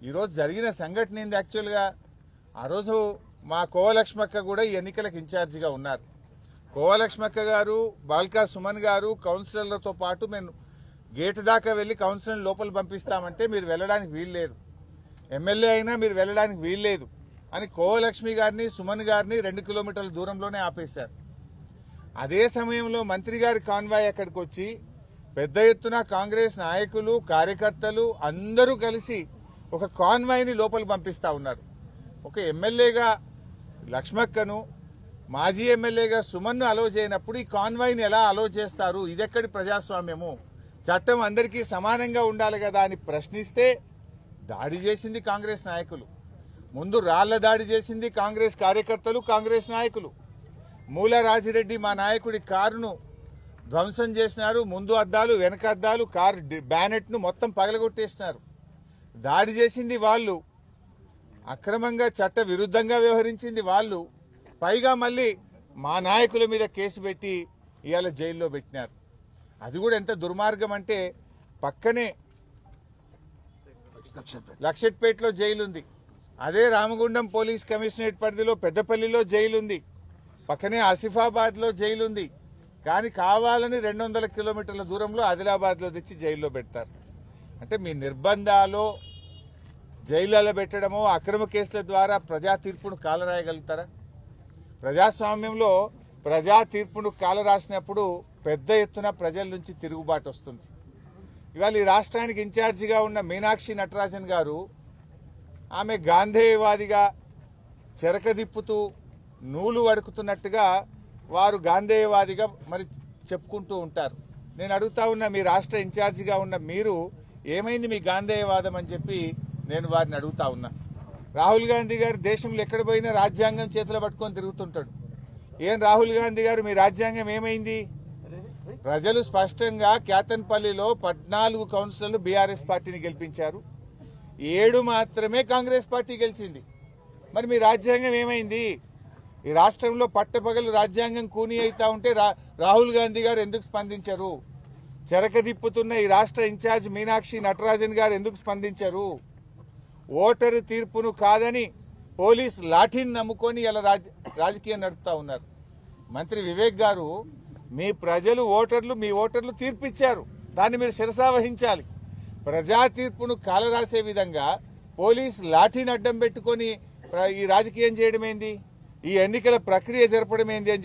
ఈరోజు జరిగిన సంఘటన ఏంది? యాక్చువల్గా ఆ రోజు మా కోవలక్ష్మక్క కూడా ఈ ఎన్నికలకు ఇన్ఛార్జిగా ఉన్నారు. కోవలక్ష్మక్క గారు, బాల్కా సుమన్ గారు కౌన్సిలర్లతో పాటు మేము గేటు దాకా వెళ్లి కౌన్సిలర్ లోపల పంపిస్తామంటే మీరు వెళ్ళడానికి వీల్లేదు, ఎమ్మెల్యే అయినా మీరు వెళ్ళడానికి వీల్లేదు అని కోవలక్ష్మి గారిని, సుమన్ గారిని 2 కిలోమీటర్ల దూరంలోనే ఆపేశారు. అదే సమయంలో మంత్రి గారి కాన్వాయ్ అక్కడికి వచ్చి పెద్ద ఎత్తున కాంగ్రెస్ నాయకులు, కార్యకర్తలు అందరూ కలిసి ఒక కాన్వాయ్ని లోపల పంపిస్తా ఉన్నారు. ఒక ఎమ్మెల్యేగా లక్ష్మక్కను, మాజీ ఎమ్మెల్యేగా సుమన్ను అలో చేయనప్పుడు ఈ కాన్వాయ్ని ఎలా అలో చేస్తారు? ఇదెక్కడి ప్రజాస్వామ్యము? చట్టం అందరికీ సమానంగా ఉండాలి కదా అని ప్రశ్నిస్తే దాడి చేసింది కాంగ్రెస్ నాయకులు. ముందు రాళ్ల దాడి చేసింది కాంగ్రెస్ కార్యకర్తలు, కాంగ్రెస్ నాయకులు. మూల రాజిరెడ్డి మా నాయకుడి కారును ధ్వంసం చేసినారు. ముందు అద్దాలు, వెనక అద్దాలు, కారు బ్యానెట్ను మొత్తం పగలగొట్టేసినారు. దాడి చేసింది వాళ్ళు, అక్రమంగా చట్ట విరుద్ధంగా వ్యవహరించింది వాళ్ళు. పైగా మళ్ళీ మా నాయకుల మీద కేసు పెట్టి ఇవాళ జైల్లో పెట్టినారు. అది కూడా ఎంత దుర్మార్గం అంటే పక్కనే లక్షట్పేటలో జైలుంది, అదే రామగుండం పోలీస్ కమిషనరేట్ పరిధిలో పెద్దపల్లిలో జైలుంది, పక్కనే ఆసిఫాబాద్లో జైలుంది. కానీ కావాలని 200 కిలోమీటర్ల దూరంలో ఆదిలాబాద్లో తెచ్చి జైల్లో పెడతారు. అంటే మీ నిర్బంధాలు, జైళ్లలో పెట్టడమో, అక్రమ కేసుల ద్వారా ప్రజా తీర్పును కాలరాయగలుగుతారా? ప్రజాస్వామ్యంలో ప్రజా తీర్పును కాలరాసినప్పుడు పెద్ద ఎత్తున ప్రజల నుంచి తిరుగుబాటు వస్తుంది. ఇవాళ ఈ రాష్ట్రానికి ఇన్ఛార్జిగా ఉన్న మీనాక్షి నటరాజన్ గారు, ఆమె గాంధేయవాదిగా చెరకదిప్పుతూ నూలు వడుకుతున్నట్టుగా వారు గాంధేయవాదిగా మరి చెప్పుకుంటూ ఉంటారు. నేను అడుగుతా ఉన్నా, మీ రాష్ట్ర ఇన్ఛార్జిగా ఉన్న మీరు ఏమైంది మీ గాంధేయవాదం అని చెప్పి నేను వారిని అడుగుతా ఉన్నా. రాహుల్ గాంధీ గారు దేశంలో ఎక్కడ పోయినా రాజ్యాంగం చేతిలో పట్టుకొని తిరుగుతుంటాడు. ఏం రాహుల్ గాంధీ గారు, మీ రాజ్యాంగం ఏమైంది? ప్రజలు స్పష్టంగా కేతన్పల్లిలో 14 కౌన్సిలర్లు బీఆర్ఎస్ పార్టీని గెలిపించారు, 7 మాత్రమే కాంగ్రెస్ పార్టీ గెలిచింది. మరి మీ రాజ్యాంగం ఏమైంది? ఈ రాష్ట్రంలో పట్టపగలు రాజ్యాంగం కూనీ అవుతా ఉంటే రాహుల్ గాంధీ గారు ఎందుకు స్పందించరు? చెరకదిప్పుతున్న ఈ రాష్ట్ర ఇన్ఛార్జ్ మీనాక్షి నటరాజన్ గారు ఎందుకు స్పందించరు? ఓటరు తీర్పును కాదని పోలీస్ లాఠీని నమ్ముకొని ఇలా రాజకీయం నడుపుతా ఉన్నారు. మంత్రి వివేక్ గారు, మీ ప్రజలు మీ ఓటర్లు తీర్పు ఇచ్చారు, దాన్ని మీరు శిరసా వహించాలి. ప్రజా తీర్పును కాలరాసే విధంగా పోలీస్ లాఠీని అడ్డం పెట్టుకొని ఈ రాజకీయం చేయడం ఏంది? ఈ ఎన్నికల ప్రక్రియ జరపడం ఏంది అని